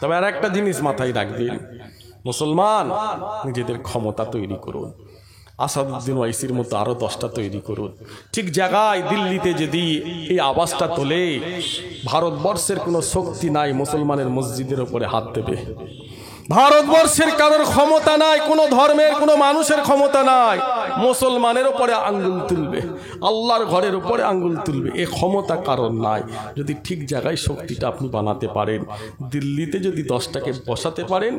তবে আর একটা জিনিস মাথায় রাখবেন, মুসলমান নিজেদের ক্ষমতা তৈরি করুন। আসাদুদ্দিন ওয়াইসির মতো আরো 10টা তৈরি করুন। ঠিক জায়গায় দিল্লিতে যদি এই আওয়াজটা তোলে, ভারতবর্ষের কোনো শক্তি নাই মুসলমানের মসজিদের উপরে হাত দেবে। ভারতবর্ষের কারোর ক্ষমতা নাই, কোনো ধর্মের কোনো মানুষের ক্ষমতা নাই মুসলমানের উপরে আঙ্গুল তুলবে, আল্লাহর ঘরের উপরে আঙ্গুল তুলবে। এ ক্ষমতা কারণ নাই। যদি ঠিক জায়গায় শক্তিটা আপনি বানাতে পারেন, দিল্লিতে যদি 10টাকে বসাতে পারেন,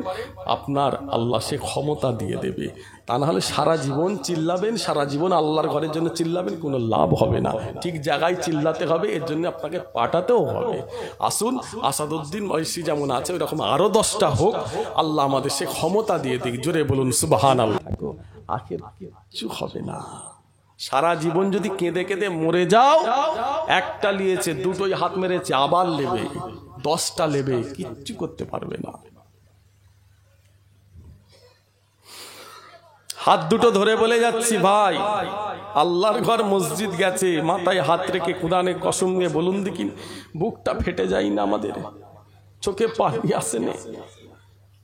আপনার আল্লাহ সে ক্ষমতা দিয়ে দেবে। তা নাহলে সারা জীবন চিল্লাবেন, সারা জীবন আল্লাহর ঘরের জন্য চিল্লাবেন, কোনো লাভ হবে না। ঠিক জায়গায় চিল্লাতে হবে, এর জন্য আপনাকে পাঠাতেও হবে। আসুন, আসাদুদ্দিন ওয়াইসি যেমন আছে ওইরকম আরো 10টা হোক, আল্লাহ আমাদের সে ক্ষমতা দিয়ে দিক। জোরে বলুন সুবহানাল্লাহ। আখের কিচ্ছু হবে না। সারা জীবন যদি কেঁদে কেঁদে মরে যাও, একটা লিয়েছে, দুটোই হাত মেরেছে, আবার নেবে, 10টা নেবে, কিচ্ছু করতে পারবে না। হাত দুটো ধরে বলে যাচ্ছি ভাই, আল্লাহর ঘর মসজিদ গেছে, মাথায় হাত রেখে কুরআনে কসম নিয়ে বলুন দেখি, বুকটা ফেটে যায় না আমাদের? চোখে পানি আসে না?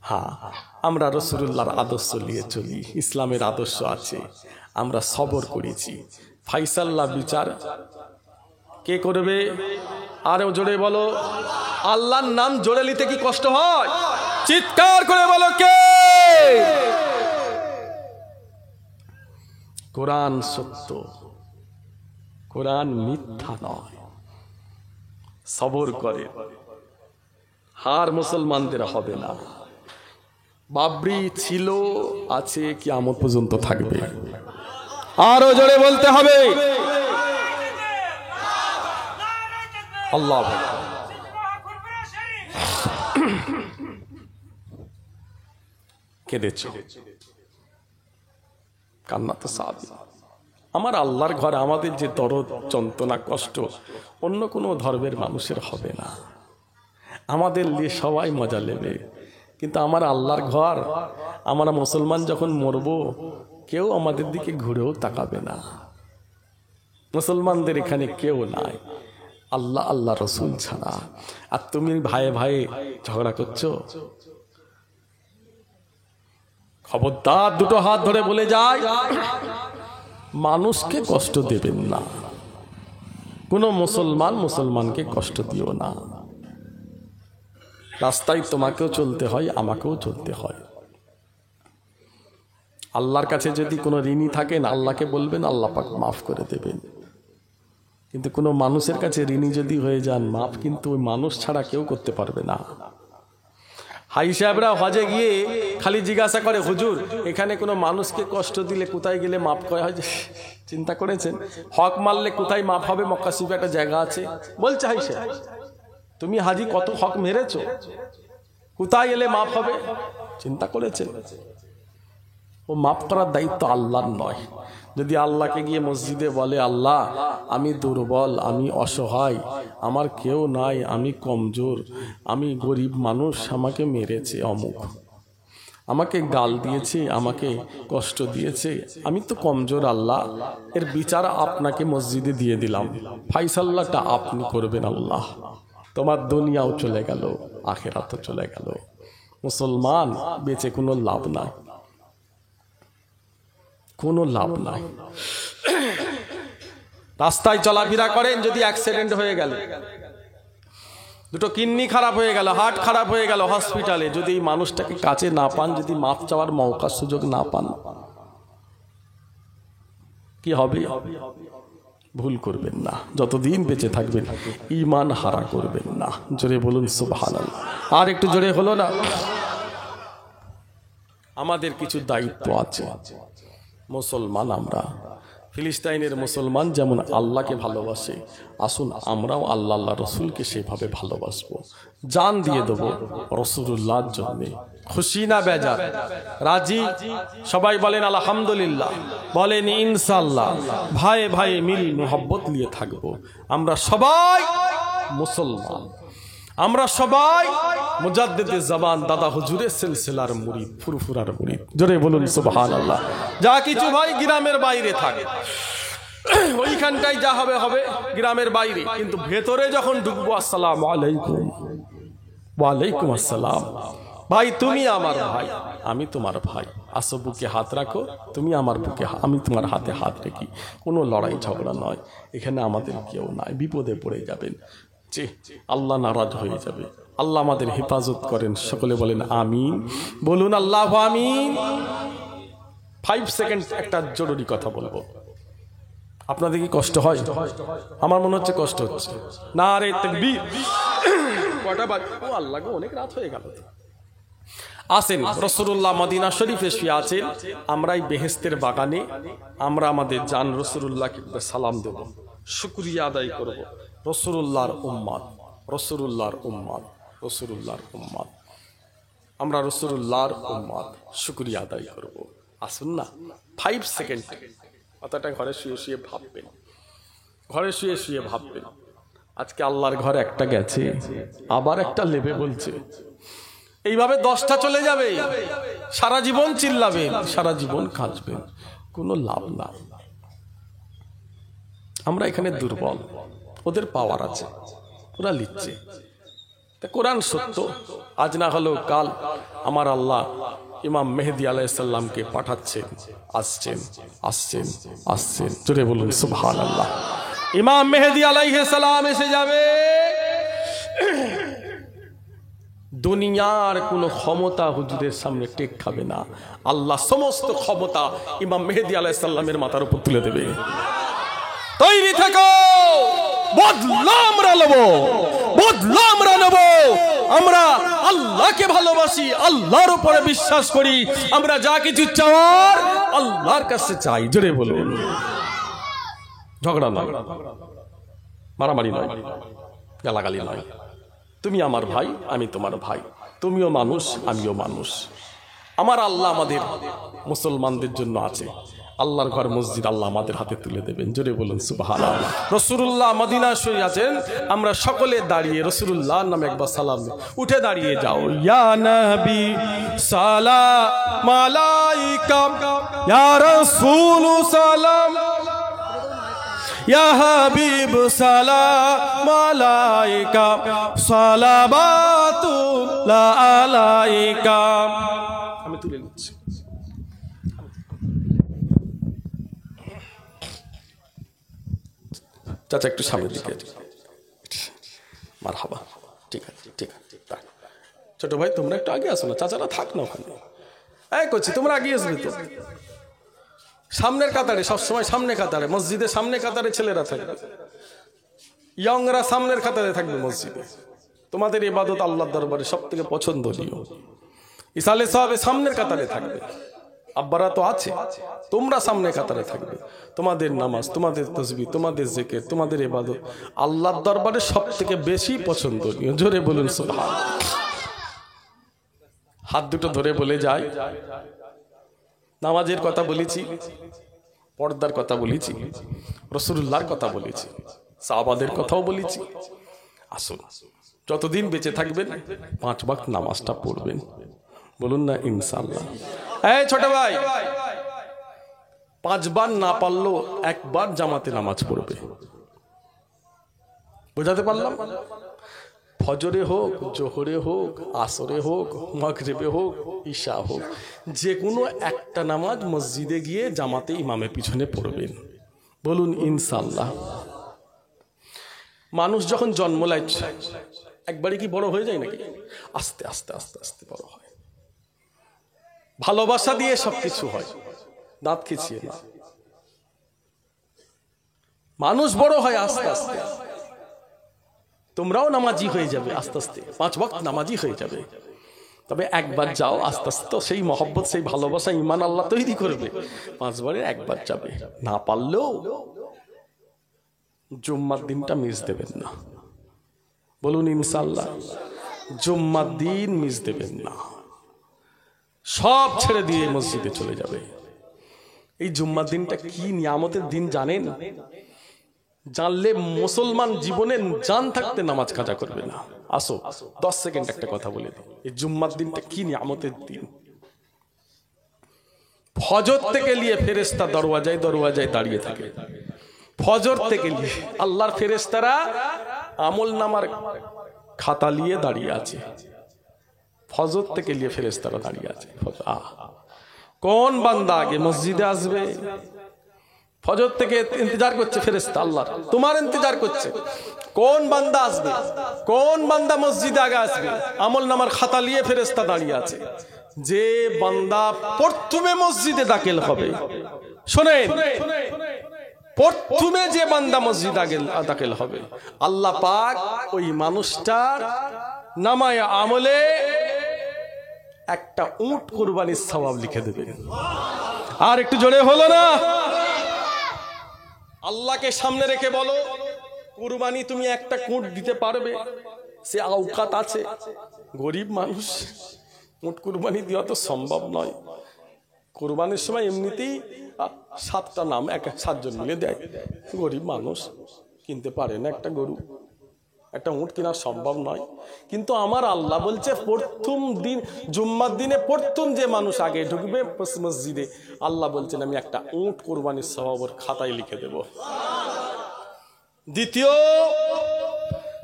হ্যাঁ, আমরা রাসূলুল্লাহর আদর্শ নিয়ে চলি, ইসলামের আদর্শ আছে, আমরা সবর করেছি। ফাইসাল্লাহ বিচার কে করবে? আরো জোরে বলো, আল্লাহর নাম জোরে নিতে কি কষ্ট হয়? চিৎকার করে বলো কে? কোরআন সত্য, কোরআন মিথ্যা নয়। সবর করে, হার মুসলমানদের হবে না। বাবরি ছিল, আছে, কিয়ামত পর্যন্ত থাকবে। আরো জোরে বলতে হবে আল্লাহু আকবার। কেঁদেছ, কান্না তো স্বাভাবিক। আমার আল্লাহর ঘর, আমাদের যে দরদ, যন্ত্রণা, কষ্ট অন্য কোনো ধর্মের মানুষের হবে না। আমাদের নিয়ে সবাই মজা নেবে, কিন্তু আমার আল্লাহর ঘর, আমরা মুসলমান যখন মরব, কেউ আমাদের দিকে ঘুরেও তাকাবে না। মুসলমানদের এখানে কেউ নাই, আল্লাহ আল্লাহ রসুল ছাড়া। আর তুমি ভাইয়ে ভাইয়ে ঝগড়া করছো, খবরদার, দুটো হাত ধরে বলে যায়, মানুষকে কষ্ট দেবেন না। কোনো মুসলমান মুসলমানকে কষ্ট দিও না। রাস্তায় তোমাকেও চলতে হয়, আমাকেও চলতে হয়। আল্লাহর কাছে যদি কোনো ঋণী থাকেন, আল্লাহকে বলবেন, আল্লাহ পাক মাফ করে দেবেন। কিন্তু কোনো মানুষের কাছে ঋণী যদি হয়ে যান, মাফ কিন্তু ওই মানুষ ছাড়া কেউ করতে পারবে না। হাই সাহেবরা হজে গিয়ে খালি জিজ্ঞাসা করে, হুজুর এখানে কোনো মানুষকে কষ্ট দিলে কোথায় গেলে মাফ করা হয়? চিন্তা করেছেন? হক মারলে কোথায় মাফ হবে? মক্কা শরীফে একটা জায়গা আছে। বলছে হাই সাহেব, তুমি হাজি কত হক মেরেছো, কোথায় এলে মাফ হবে? চিন্তা করেছেন? ও মাফ করার দায়িত্ব আল্লাহর নয়। যদি আল্লাহকে গিয়ে মসজিদে বলে, আল্লাহ আমি দুর্বল, আমি অসহায়, আমার কেউ নাই, আমি কমজোর, আমি গরিব মানুষ, আমাকে মেরেছে অমুক, আমাকে গাল দিয়েছে, আমাকে কষ্ট দিয়েছে, আমি তো কমজোর, আল্লাহ এর বিচার আপনাকে মসজিদে দিয়ে দিলাম, ফাইসাল্লাহটা আপনি করবেন আল্লাহ। তোমার দুনিয়াও চলে গেল, আখিরাতও চলে গেল। মুসলমান বেঁচে কোনো লাভ নাই, কোনো লাভ নাই। রাস্তায় চলাফেরা করেন, যদি অ্যাক্সিডেন্ট হয়ে গেল, দুটো কিডনি খারাপ হয়ে গেল, হার্ট খারাপ হয়ে গেল, হসপিটালে যদি এই মানুষটাকে কাছে না পান, যদি মাফ চাওয়ার মৌকা সুযোগ না পান, কি হবে? ভুল করবেন না, যতদিন বেঁচে থাকবেন ঈমান হারা করবেন না। জোরে বলুন সুবহানাল্লাহ। আর একটু জোরে হলো না? আমাদের কিছু দায়িত্ব আছে। মুসলমান আমরা, ফিলিস্তিনের মুসলমান যেমন আল্লাহকে ভালোবাসে, আসুন আমরাও আল্লাহ আল্লাহ রসুলকে সেভাবে ভালোবাসবো, জান দিয়ে দেবো রাসূলুল্লাহর জন্য। খুশি না বেজার? রাজি? সবাই বলেন আলহামদুলিল্লাহ, বলেন ইনশাআল্লাহ। ভাই ভাই মিল মোহব্বত নিয়ে থাকবো। আমরা সবাই মুসলমান, আমরা সবাই মুজাদ্দিদে জামান দাদা হুজুরের সিলসিলার মুরিদ, ফুরফুরার মুরিদ। জোরে বলুন সুবহানাল্লাহ। যা কিছু ভাই গ্রামের বাইরে থাকে, ওইখানটাই যা হবে হবে গ্রামের বাইরে, কিন্তু ভেতরে যখন ঢুকবো আসসালামু আলাইকুম ওয়ালাইকুম আসসালাম। ভাই তুমি আমার ভাই, আমি তোমার ভাই, আসো বুকে হাত রাখো, তুমি আমার বুকে, আমি তোমার হাতে হাত রেখি। কোনো লড়াই ঝগড়া নয়, এখানে আমাদের কেউ নাই, বিপদে পড়ে যাবেন যে আল্লাহ নারাজ হয়ে যাবে। আল্লাহ আমাদের হেফাজত করেন, সকলে বলেন আমিন, বলুন আল্লাহ আমিন। 5 সেকেন্ড একটা জরুরি কথা বলবো। আপনাদের কি কষ্ট হয়? আমার মনে হচ্ছে কষ্ট হচ্ছে। নারে তাকবীর। কয়টা বাজে? ও আল্লাহ গো, অনেক রাত হয়ে গেল। আসেন, রাসূলুল্লাহ মদিনা শরীফে শুয়ে আছেন, আমরা এই বেহেশতের বাগানে আমরা আমাদের জান রাসূলুল্লাহকে সালাম দেব, শুকরিয়া আদায় করব। রাসূলুল্লাহর উম্মত, রাসূলুল্লাহর উম্মত, রাসূলুল্লাহর উম্মত, আমরা রাসূলুল্লাহর উম্মত, শুকরিয়া আদায় করব। আসুন না, 5 সেকেন্ড কথাটা ঘরে শুয়ে শুয়ে ভাববেন, ঘরে শুয়ে শুয়ে ভাববেন। আজকে আল্লাহর ঘরে একটা গেছে, আবার একটা লেবে বলছে, এইভাবে 10টা চলে যাবে, সারা জীবন চিল্লাবেন, সারা জীবন কাঁদবেন, কোনো লাভ না। আমরা এখানে দুর্বল, ওদের পাওয়ার আছে, ওরা লিখছে। কোরআন সত্য, আজ না হলেও কাল আমার আল্লাহ ইমাম মেহেদী আলাইহিস সালামকে পাঠাচ্ছেন, আসছেন, আসছেন, আসছেন। জোরে বলুন সুবহানাল্লাহ। ইমাম মেহেদী আলাইহিস সালাম এসে যাবে। দুনিয়ার কোনো ক্ষমতা হুজুরের সামনে টেক খাবে না। আল্লাহ সমস্ত ক্ষমতা ইমাম মেহেদী আলাইহিস সালামের মাথার উপর তুলে দেবে। তৈরি থাকো, বদলা আমরা নেব, বদলা আমরা নেব। আমরা আল্লাহকে ভালোবাসি, আল্লাহর উপরে বিশ্বাস করি, আমরা যা কিছু চাওয়ার আল্লাহর কাছে চাই। জোরে বলুন। ঝগড়া নয়, মারামারি নয়, গালাগালি নয়। তুমি আমার ভাই, আমি তোমার ভাই, তুমিও মানুষ, আমিও মানুষ। আমার আল্লাহ আমাদের মুসলমানদের জন্য আছে। আল্লাহর ঘর মসজিদ আল্লাহ আমাদের হাতে তুলে দেবেন। জোরে বলুন সুবহানাল্লাহ। রাসূলুল্লাহ মদিনা শরীফে আছেন, আমরা সকলে দাঁড়িয়ে রাসূলুল্লাহর নামে একবার সালাম দিই। উঠে দাঁড়িয়ে যাও। ইয়া নবী সালাম আলাইকা, ইয়া রাসূল সালাম, ইয়া হাবিব সালাম আলাইকা, সালাওয়াতুল্লাহ আলাইকা। আমি তুলে নিচ্ছি। চাচা একটু সামনের দিকে, মারহাবা। ঠিক আছে, ঠিক আছে। ছোট ভাই তোমরা একটু আগে আসো না, চাচারা থাক না ওখানে। এই করছি, তোমরা আগে আসবে তো। সামনের কাতারে, সবসময় সামনে কাতারে, মসজিদের সামনে কাতারে ছেলেরা থাকবে, ইয়ংরা সামনের কাতারে থাকবে মসজিদে। তোমাদের ইবাদত আল্লাহর দরবারে সব থেকে পছন্দনীয়। ইসালে সাহেব সামনের কাতারে থাকবে, আব্বারা তো আছে, তোমরা সামনে কাতারে থাকবে। তোমাদের নামাজ, তোমাদের তাসবিহ, তোমাদের জিকির, তোমাদের ইবাদত আল্লাহর দরবারে সব থেকে বেশি পছন্দনীয়। জোরে বলুন সুবহানাল্লাহ। হাত দুটো ধরে বলে যায়, নামাজের কথা বলেছি, পর্দার কথা বলেছি, রাসূলুল্লাহর কথা বলেছি, সাহাবাদের কথাও বলেছি। আসুন, যতদিন বেঁচে থাকবেন 5 ওয়াক্ত নামাজটা পড়বেন। বলুন না ইনশাআল্লাহ। এই ছোট ভাই, 5 বার না পারলেও 1 বার জামাতে নামাজ পড়বে। বোঝাতে পারলাম? ফজরে হোক, জোহরে হোক, আসরে হোক, মাগরিবে হোক, ঈশা হোক, যে কোনো একটা নামাজ মসজিদে গিয়ে জামাতে ইমামের পিছনে পড়বেন। বলুন ইনশাআল্লাহ। মানুষ যখন জন্ম নেয় একবারই কি বড় হয়ে যায় নাকি? আস্তে আস্তে আস্তে আস্তে বড় হয়। ভালোবাসা দিয়ে সবকিছু হয়, দাঁত খিচিয়ে না। মানুষ বড় হয় আস্তে আস্তে। তোমরাও নামাজি হয়ে যাবে আস্তে আস্তে, 5 ওয়াক্ত নামাজি হয়ে যাবে। তবে একবার যাও, আস্তে আস্তে তো সেই মহব্বত, সেই ভালোবাসা, ঈমান আল্লাহ তৈরি করবে। 5 বারে একবার যাবে। না পারলেও জুম্মার দিনটা মিস দেবেন না। বলুন ইনশাআল্লাহ। জুম্মার দিন মিস দেবেন না। সব ছেড়ে দিয়ে মসজিদে চলে যাবে। এই জুম্মার দিনটা কি নিয়ামতের দিন জানেন? জানলে মুসলমান জীবনে জান থাকতে নামাজ কাজা করবে না। আসো 10 সেকেন্ড একটা কথা বলে দিই, এই জুম্মার দিনটা কি নিয়ামতের দিন। ফজর থেকে নিয়ে ফেরেশতা দরওয়াজায় দরওয়াজায় দাঁড়িয়ে থাকে। ফজর থেকে নিয়ে আল্লাহর ফেরেশতারা আমল নামার খাতা নিয়ে দাঁড়িয়ে আছে। ফজর থেকে নিয়ে ফেরেশতারা দাঁড়িয়ে আছে। কোন বান্দা আগে মসজিদে আসবে? ফজর থেকে ইন্তজার করছে ফেরেশতা, আল্লাহ তোমার ইন্তজার করছে কোন বান্দা আসবে, কোন বান্দা মসজিদে আগে আসবে। আমল নামার খাতা নিয়ে ফেরেশতা দাঁড়িয়ে আছে। যে বান্দা প্রথমে মসজিদে দাখিল হবে, শোনেন, প্রথমে যে বান্দা মসজিদ দাখিল হবে, আল্লাহ পাক ওই মানুষটার নামায়ে আমলে একটা উট কুরবানির সওয়াব লিখে দেবেন। আর একটু জোরে হলো না? আল্লাহকে সামনে রেখে বলো, কুরবানি তুমি একটা উট দিতে পারবে? সে আওকাত আছে? গরিব মানুষ, উট কুরবানি দেওয়া তো সম্ভব নয়। কুরবানির সময় এমনিতেই 7টা নাম 7জন মিলে দেয়। গরিব মানুষ কিনতে পারে না একটা গরু, একটা উট কেনা সম্ভব নয়। কিন্তু আমার আল্লাহ বলছে প্রথম দিন জুম্মার দিনে প্রথম যে মানুষ আগে ঢুকবে মসজিদে, আল্লাহ বলছেন আমি একটা উট কুরবানির সওয়াব খাতায় লিখে দেব। দ্বিতীয়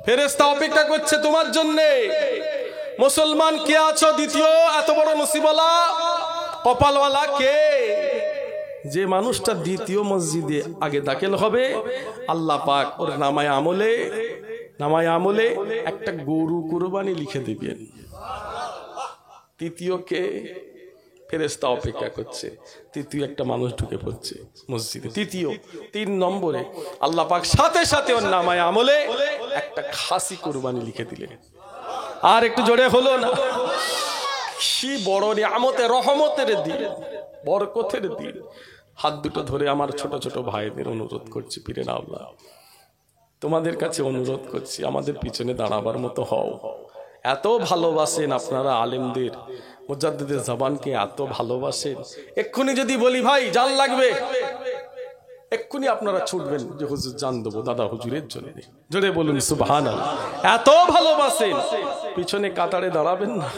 ফেরেশতা অপেক্ষা করছে তোমার জন্য। মুসলমান কে আছো? দ্বিতীয় এত বড় নসিবওয়ালা কপালওয়ালা কে? যে মানুষটা দ্বিতীয় মসজিদে আগে দাখিল হবে, আল্লাহ পাক ওর নামায়ে আমলে একটা গরু কুরবানি লিখে দিবেন। তৃতীয় কে? ফেরেশতা অপেক্ষা করছে। তৃতীয় একটা মানুষ ঢুকে পড়ছে মসজিদে। তৃতীয় 3 নম্বরে আল্লাহ পাক সাথে সাথে ওর নামায়ে আমলে একটা খাসি কুরবানি লিখে দিলেন। আর একটু জোরে হলো না? কি বড় নিয়ামতের, রহমতের দিন, বরকতের দিন। হাত দুটো ধরে আমার ছোট ছোট ভাইদের অনুরোধ করছি, পীরের আল্লাহ তোমাদের কাছে অনুরোধ করছি, আমাদের পিছনে দাঁড়াবার মতো হও। এত ভালোবাসেন আপনারা আলেমদের, মুজাদ্দিদের জবানকে এত ভালোবাসেন। এক্ষুনি যদি বলি ভাই জান লাগবে, এক্ষুনি আপনারা ছুটবেন যে হুজুর জান দেবো দাদা হুজুরের জন্য। জোরে বলুন সুবহানাল্লাহ। এত ভালোবাসেন, পিছনে কাতারে দাঁড়াবেন না?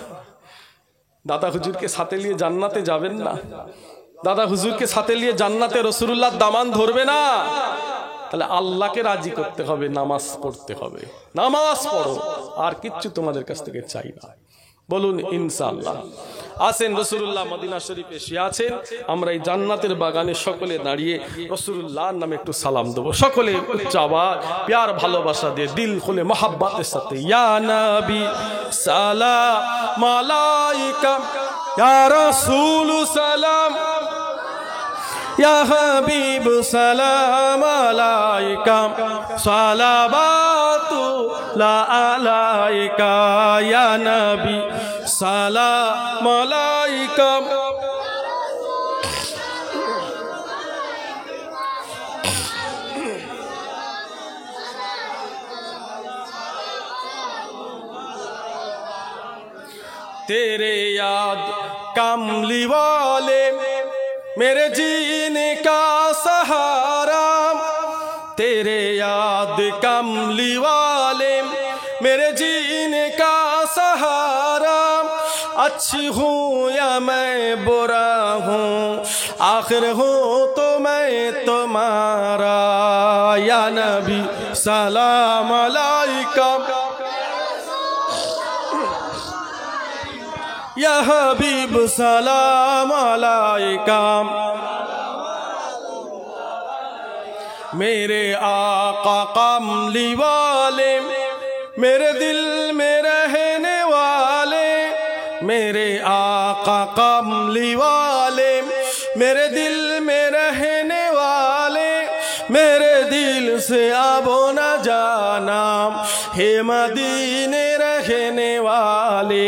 দাদা হুজুরকে সাথে নিয়ে জান্নাতে যাবেন না? দাদা হুজুরকে সাথে নিয়ে জান্নাতে রাসূলুল্লাহর দামান ধরবে না? তাহলে আল্লাহকে রাজি করতে হবে, নামাজ পড়তে হবে। নামাজ পড়ো, আর কিচ্ছু তোমাদের কাছ থেকে চাই না। বলুন ইনশাআল্লাহ। আসেন, রাসূলুল্লাহ মদিনা শরীফে শুয়ে আছেন, আমরা এই জান্নাতের বাগানে সকলে দাঁড়িয়ে রাসূলুল্লাহর নামে একটু সালাম দেব। সকলে উচ্চ আওয়াজ, প্যার ভালোবাসা দিয়ে দিল খুলে মোহাব্বতের সাথে ইয়া নবী সালাম আলাইকা, ইয়া রাসূল সালাম, ইয়া হাবিব সালাম আলাইকা, সালাওয়াতুল্লাহ আলাইকা, ইয়া নবী সালাম আলাইকা। तेरे याद कमली वाले मेरे जीने का सहारा, तेरे याद कमली वाले मेरे जीने का सहारा। अच्छी हूँ या मैं बुरा हूँ, आखिर हूँ तो मैं तुम्हारा, या नबी सलाम अलैका, या हबीब सलाम अलैका। मेरे आका कमली वाले मेरे दिल में रहने वाले, मेरे आका कमली वाले मेरे दिल में रहने वाले, मेरे दिल से अब न जाना हे मदीने रहने वाले,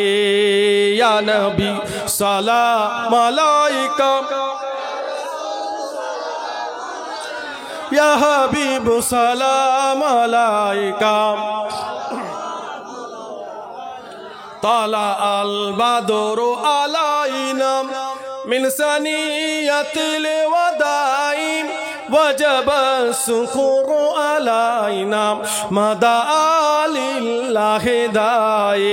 या नबी सलाम अलैका, या हबीब सलाम अलैका। ताला अल बदरु अलैना मिन सनियतिल वदाई, वजब शुक्र अलैना मदा लिल्लाह दाई,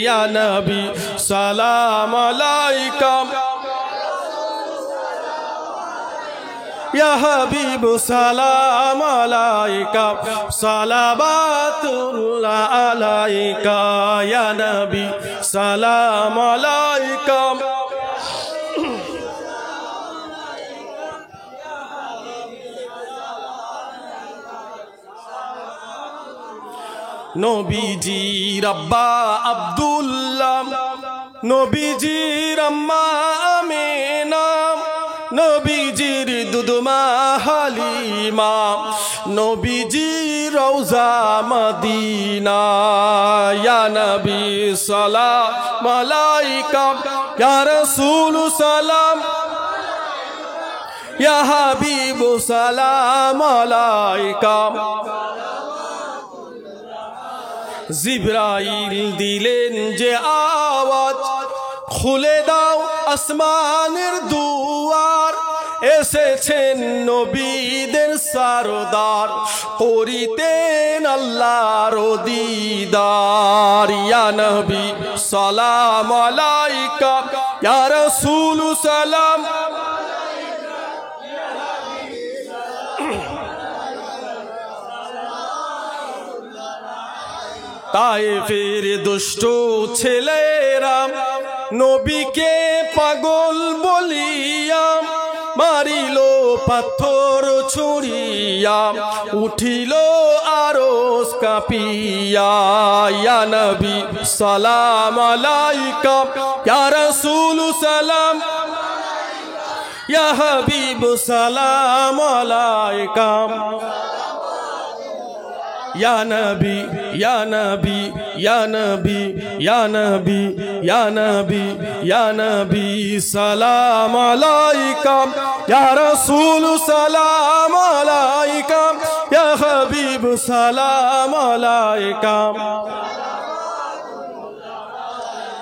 या नबी सलाम अलैका, ইয়া হাবিব সালাম আলাইকা সালাওয়াতুল্লাহ আলাইকা ইয়া নবী সালাম আলাইকা নবীজির আব্বা আব্দুল্লাহ নবীজির আম্মা আমিনা নবীজির দুধমা হালিমা নবীজির রওজা মদিনা ইয়া নবী সালাম আলাইকা ইয়া রাসূল সালাম ইয়া হাবিব সালাম আলাইকা জিবরাইল দিলেন যে আওয়াজ খুলে দাও আসমানের দুয়ার এসেছেন নবীদের সরদার করিতেন আল্লাহর দিদার ইয়া নবী সালাম আলাইকা ইয়া রাসূল সালাম তায়েফের দুষ্ট ছেলেরা নবীকে পাগল বলিয়া মারিল পাথর ছুঁড়িয়া উঠিল আরশ কাঁপিয়া ইয়া নবী সালাম আলাইকা ইয়া রাসূল সালাম ইয়া হাবিব সালাম আলাইকা ইয়া নবী ইয়া নবী ইয়া নবী ইয়া নবী ইয়া নবী ইয়া নবী সালাম আলাইকা ইয়া রাসূল সালাম আলাইকা ইয়া হাবিব সালাম আলাইকা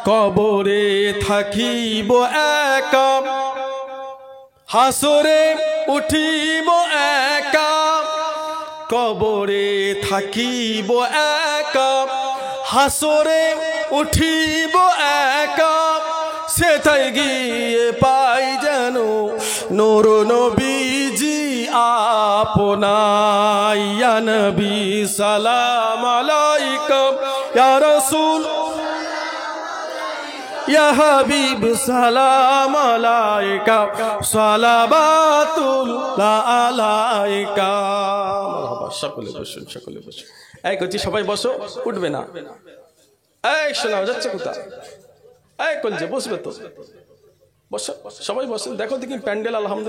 কবরে থাকিব একা হাসরে উঠিব একা কবরে থাকিব একা হাসরে উঠিব একা সেটাই গিয়ে পাই যেন নূর নবীজি আপনার ইয়া নবী সালাম আলাইকা ইয়া রাসূল ইয়া হাবিব সালাম আলাইকা সালাওয়াতুল্লাহ আলাইকা সকলে বসুন সকলে বসুন এই করছি সবাই বসো উঠবে না এই শোনাও যাচ্ছে কোথায় এই কলজে বসবে তো বসো সবাই বসেন দেখো দেখি প্যান্ডেল আলহামদুলিল্লাহ